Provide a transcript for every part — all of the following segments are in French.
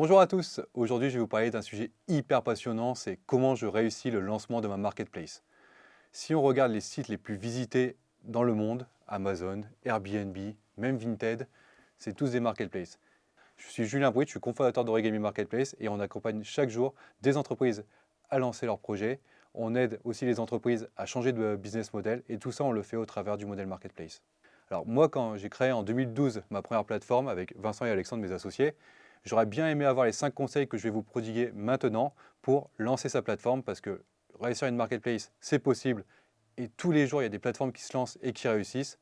Bonjour à tous, aujourd'hui je vais vous parler d'un sujet hyper passionnant, c'est comment je réussis le lancement de ma marketplace. Si on regarde les sites les plus visités dans le monde, Amazon, Airbnb, même Vinted, c'est tous des marketplaces. Je suis Julien Bruit, je suis cofondateur d'Origami Marketplace et on accompagne chaque jour des entreprises à lancer leurs projets. On aide aussi les entreprises à changer de business model et tout ça on le fait au travers du modèle marketplace. Alors moi quand j'ai créé en 2012 ma première plateforme avec Vincent et Alexandre, mes associés, j'aurais bien aimé avoir les 5 conseils que je vais vous prodiguer maintenant pour lancer sa plateforme parce que réussir une marketplace, c'est possible et tous les jours, il y a des plateformes qui se lancent et qui réussissent.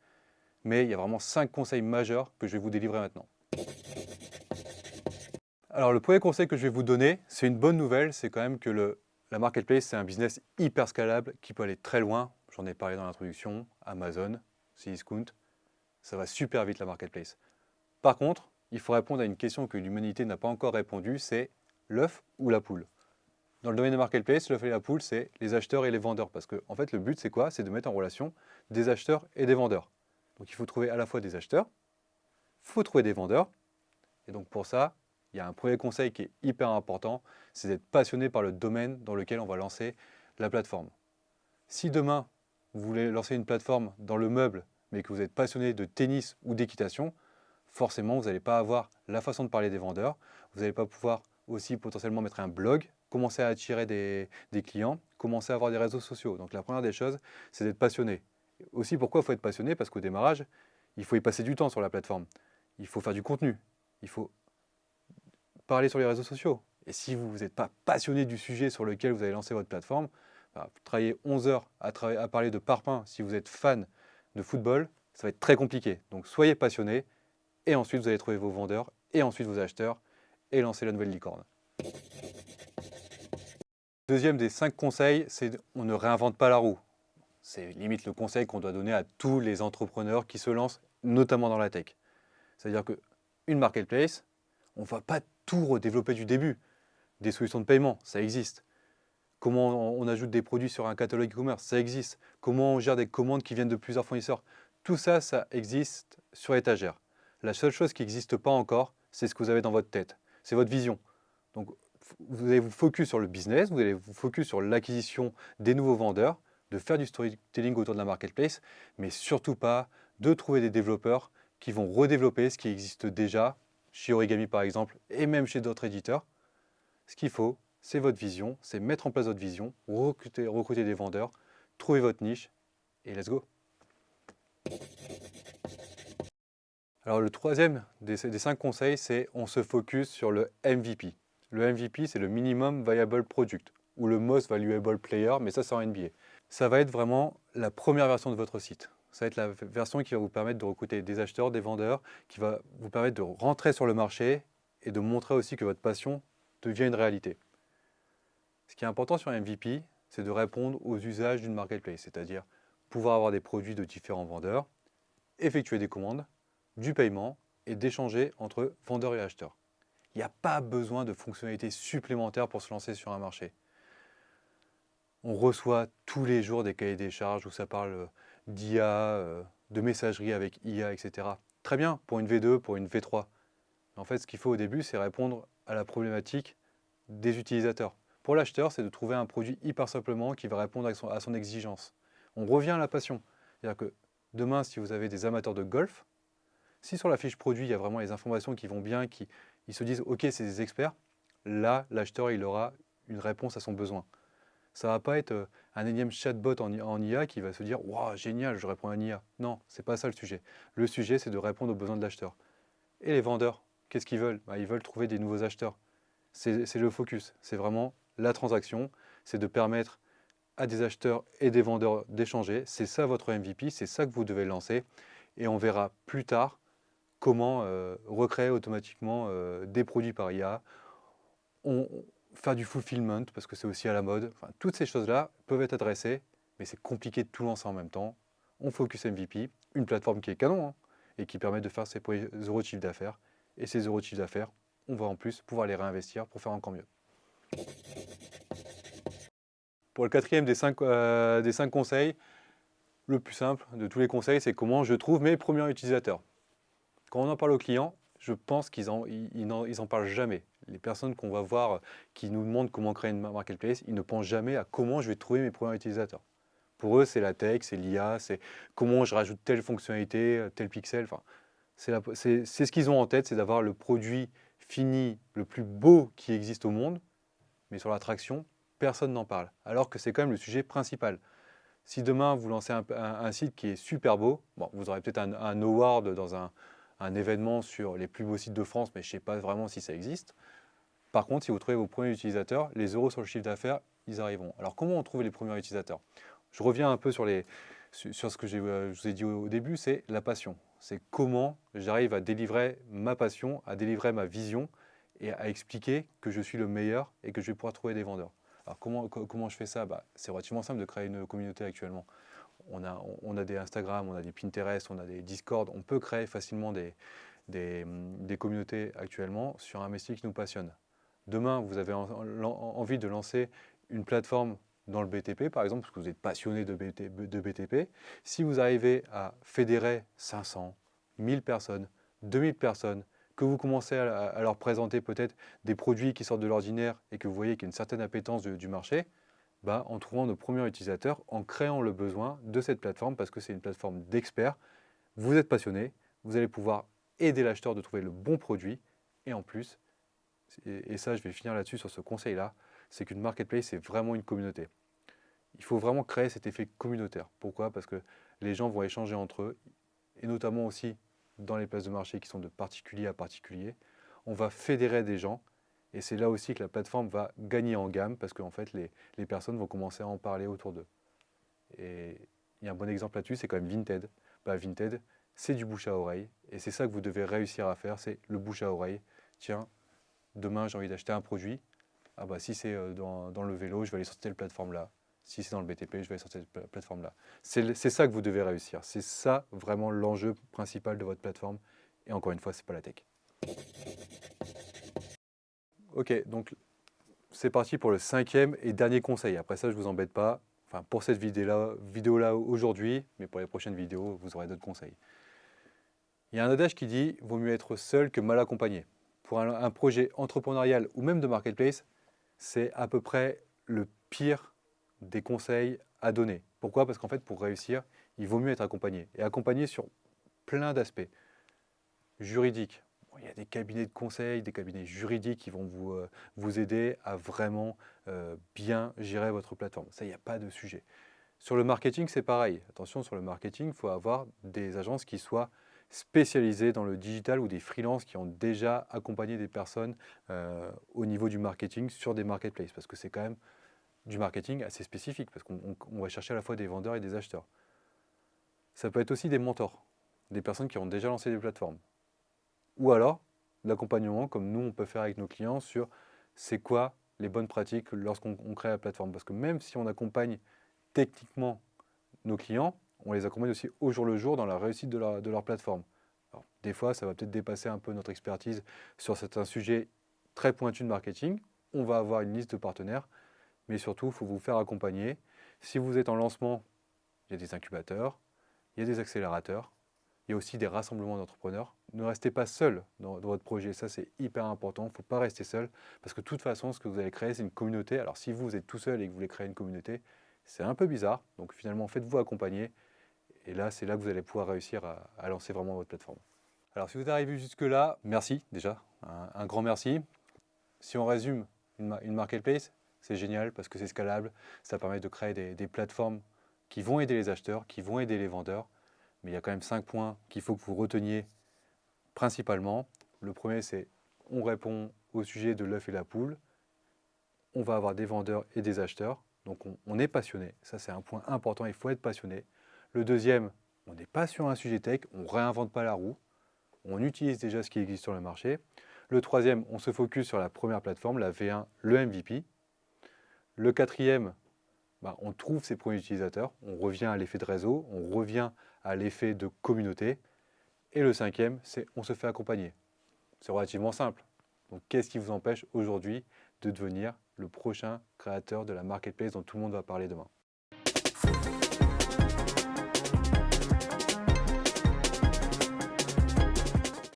Mais il y a vraiment 5 conseils majeurs que je vais vous délivrer maintenant. Alors le premier conseil que je vais vous donner, c'est une bonne nouvelle, c'est quand même que la marketplace, c'est un business hyper scalable qui peut aller très loin. J'en ai parlé dans l'introduction, Amazon, Cdiscount, ça va super vite la marketplace. Par contre, il faut répondre à une question que l'humanité n'a pas encore répondu, c'est l'œuf ou la poule. Dans le domaine des marketplaces, l'œuf et la poule, c'est les acheteurs et les vendeurs. Parce que en fait, le but, c'est quoi? C'est de mettre en relation des acheteurs et des vendeurs. Donc il faut trouver à la fois des acheteurs, il faut trouver des vendeurs. Et donc pour ça, il y a un premier conseil qui est hyper important, c'est d'être passionné par le domaine dans lequel on va lancer la plateforme. Si demain, vous voulez lancer une plateforme dans le meuble, mais que vous êtes passionné de tennis ou d'équitation, forcément, vous n'allez pas avoir la façon de parler des vendeurs. Vous n'allez pas pouvoir aussi potentiellement mettre un blog, commencer à attirer des clients, commencer à avoir des réseaux sociaux. Donc la première des choses, c'est d'être passionné. Aussi, pourquoi il faut être passionné? Parce qu'au démarrage, il faut y passer du temps sur la plateforme. Il faut faire du contenu. Il faut parler sur les réseaux sociaux. Et si vous n'êtes pas passionné du sujet sur lequel vous allez lancer votre plateforme, vous travaillez 11 heures à parler de parpaing si vous êtes fan de football, ça va être très compliqué. Donc soyez passionné et ensuite vous allez trouver vos vendeurs et ensuite vos acheteurs et lancer la nouvelle licorne. Deuxième des 5 conseils, c'est on ne réinvente pas la roue. C'est limite le conseil qu'on doit donner à tous les entrepreneurs qui se lancent, notamment dans la tech. C'est-à-dire qu'une marketplace, on ne va pas tout redévelopper du début. Des solutions de paiement, ça existe. Comment on ajoute des produits sur un catalogue e-commerce, ça existe. Comment on gère des commandes qui viennent de plusieurs fournisseurs, tout ça, ça existe sur étagère. La seule chose qui n'existe pas encore, c'est ce que vous avez dans votre tête. C'est votre vision. Donc, vous allez vous focus sur le business, vous allez vous focus sur l'acquisition des nouveaux vendeurs, de faire du storytelling autour de la marketplace, mais surtout pas de trouver des développeurs qui vont redévelopper ce qui existe déjà, chez Origami par exemple, et même chez d'autres éditeurs. Ce qu'il faut, c'est votre vision, c'est mettre en place votre vision, recruter des vendeurs, trouver votre niche, et let's go. Alors le troisième des 5 conseils, c'est on se focus sur le MVP. Le MVP, c'est le Minimum Viable Product, ou le Most Valuable Player, mais ça c'est en NBA. Ça va être vraiment la première version de votre site. Ça va être la version qui va vous permettre de recruter des acheteurs, des vendeurs, qui va vous permettre de rentrer sur le marché et de montrer aussi que votre passion devient une réalité. Ce qui est important sur un MVP, c'est de répondre aux usages d'une marketplace, c'est-à-dire pouvoir avoir des produits de différents vendeurs, effectuer des commandes, du paiement et d'échanger entre vendeurs et acheteurs. Il n'y a pas besoin de fonctionnalités supplémentaires pour se lancer sur un marché. On reçoit tous les jours des cahiers des charges où ça parle d'IA, de messagerie avec IA, etc. Très bien pour une V2, pour une V3. Mais en fait, ce qu'il faut au début, c'est répondre à la problématique des utilisateurs. Pour l'acheteur, c'est de trouver un produit hyper simplement qui va répondre à son exigence. On revient à la passion. C'est-à-dire que demain, si vous avez des amateurs de golf, si sur la fiche produit, il y a vraiment les informations qui vont bien, ils se disent « Ok, c'est des experts », là, l'acheteur, il aura une réponse à son besoin. Ça ne va pas être un énième chatbot en IA qui va se dire « Waouh, génial, je réponds à un IA ». Non, ce n'est pas ça le sujet. Le sujet, c'est de répondre aux besoins de l'acheteur. Et les vendeurs, qu'est-ce qu'ils veulent? Ils veulent trouver des nouveaux acheteurs. C'est le focus, c'est vraiment la transaction, c'est de permettre à des acheteurs et des vendeurs d'échanger. C'est ça votre MVP, c'est ça que vous devez lancer. Et on verra plus tard comment recréer automatiquement des produits par IA, faire du fulfillment, parce que c'est aussi à la mode. Enfin, toutes ces choses-là peuvent être adressées, mais c'est compliqué de tout lancer en même temps. On focus MVP, une plateforme qui est canon, hein, et qui permet de faire ses premiers euros de chiffre d'affaires. Et ces euros de chiffre d'affaires, on va en plus pouvoir les réinvestir pour faire encore mieux. Pour le quatrième des 5 conseils, le plus simple de tous les conseils, c'est comment je trouve mes premiers utilisateurs. Quand on en parle aux clients, je pense ils en parlent jamais. Les personnes qu'on va voir qui nous demandent comment créer une marketplace, ils ne pensent jamais à comment je vais trouver mes premiers utilisateurs. Pour eux, c'est la tech, c'est l'IA, c'est comment je rajoute telle fonctionnalité, tel pixel. Enfin, c'est ce qu'ils ont en tête, c'est d'avoir le produit fini le plus beau qui existe au monde, mais sur l'attraction, personne n'en parle. Alors que c'est quand même le sujet principal. Si demain vous lancez un site qui est super beau, bon, vous aurez peut-être un award dans un événement sur les plus beaux sites de France, mais je ne sais pas vraiment si ça existe. Par contre, si vous trouvez vos premiers utilisateurs, les euros sur le chiffre d'affaires, ils arriveront. Alors comment on trouve les premiers utilisateurs? Je reviens un peu sur ce que je vous ai dit au début, c'est la passion. C'est comment j'arrive à délivrer ma passion, à délivrer ma vision et à expliquer que je suis le meilleur et que je vais pouvoir trouver des vendeurs. Alors comment je fais ça? C'est relativement simple de créer une communauté actuellement. On a des Instagram, on a des Pinterest, on a des Discord. On peut créer facilement des communautés actuellement sur un métier qui nous passionne. Demain, vous avez envie de lancer une plateforme dans le BTP, par exemple, parce que vous êtes passionné de BTP. Si vous arrivez à fédérer 500, 1000 personnes, 2000 personnes, que vous commencez à leur présenter peut-être des produits qui sortent de l'ordinaire et que vous voyez qu'il y a une certaine appétence du marché, en trouvant nos premiers utilisateurs, en créant le besoin de cette plateforme, parce que c'est une plateforme d'experts, vous êtes passionné, vous allez pouvoir aider l'acheteur de trouver le bon produit, et en plus, et ça je vais finir là-dessus sur ce conseil-là, c'est qu'une marketplace, c'est vraiment une communauté. Il faut vraiment créer cet effet communautaire. Pourquoi? Parce que les gens vont échanger entre eux, et notamment aussi dans les places de marché qui sont de particulier à particulier. On va fédérer des gens, et c'est là aussi que la plateforme va gagner en gamme, parce qu'en fait, les personnes vont commencer à en parler autour d'eux. Et il y a un bon exemple là-dessus, c'est quand même Vinted. Vinted, c'est du bouche à oreille, et c'est ça que vous devez réussir à faire, c'est le bouche à oreille. Tiens, demain j'ai envie d'acheter un produit, si c'est dans le vélo, je vais aller sur telle plateforme-là. Si c'est dans le BTP, je vais aller sur cette plateforme-là. C'est ça que vous devez réussir. C'est ça vraiment l'enjeu principal de votre plateforme. Et encore une fois, ce n'est pas la tech. Ok, donc c'est parti pour le 5e et dernier conseil. Après ça, je ne vous embête pas. Enfin, pour cette vidéo-là aujourd'hui, mais pour les prochaines vidéos, vous aurez d'autres conseils. Il y a un adage qui dit « vaut mieux être seul que mal accompagné ». Pour un projet entrepreneurial ou même de marketplace, c'est à peu près le pire des conseils à donner. Pourquoi? Parce qu'en fait, pour réussir, il vaut mieux être accompagné. Et accompagné sur plein d'aspects. Juridique. Il y a des cabinets de conseil, des cabinets juridiques qui vont vous aider à vraiment bien gérer votre plateforme. Ça, il n'y a pas de sujet. Sur le marketing, c'est pareil. Attention, sur le marketing, il faut avoir des agences qui soient spécialisées dans le digital ou des freelances qui ont déjà accompagné des personnes au niveau du marketing sur des marketplaces. Parce que c'est quand même du marketing assez spécifique, parce qu'on va chercher à la fois des vendeurs et des acheteurs. Ça peut être aussi des mentors, des personnes qui ont déjà lancé des plateformes. Ou alors, l'accompagnement, comme nous, on peut faire avec nos clients sur c'est quoi les bonnes pratiques lorsqu'on crée la plateforme. Parce que même si on accompagne techniquement nos clients, on les accompagne aussi au jour le jour dans la réussite de leur plateforme. Alors, des fois, ça va peut-être dépasser un peu notre expertise sur certains sujets très pointus de marketing. On va avoir une liste de partenaires, mais surtout, il faut vous faire accompagner. Si vous êtes en lancement, il y a des incubateurs, il y a des accélérateurs, il y a aussi des rassemblements d'entrepreneurs. Ne restez pas seul dans votre projet, ça c'est hyper important, il ne faut pas rester seul, parce que de toute façon, ce que vous allez créer, c'est une communauté. Alors si vous êtes tout seul et que vous voulez créer une communauté, c'est un peu bizarre, donc finalement faites-vous accompagner, et là c'est là que vous allez pouvoir réussir à lancer vraiment votre plateforme. Alors si vous êtes arrivé jusque-là, merci déjà, un grand merci. Si on résume une marketplace, c'est génial parce que c'est scalable, ça permet de créer des plateformes qui vont aider les acheteurs, qui vont aider les vendeurs, mais il y a quand même 5 points qu'il faut que vous reteniez principalement. Le premier, c'est on répond au sujet de l'œuf et la poule. On va avoir des vendeurs et des acheteurs. Donc on est passionné. Ça, c'est un point important. Il faut être passionné. Le deuxième, on n'est pas sur un sujet tech. On ne réinvente pas la roue. On utilise déjà ce qui existe sur le marché. Le troisième, on se focus sur la première plateforme, la V1, le MVP. Le quatrième, on trouve ses premiers utilisateurs. On revient à l'effet de réseau. On revient à l'effet de communauté. Et le cinquième, c'est on se fait accompagner. C'est relativement simple. Donc qu'est-ce qui vous empêche aujourd'hui de devenir le prochain créateur de la marketplace dont tout le monde va parler demain?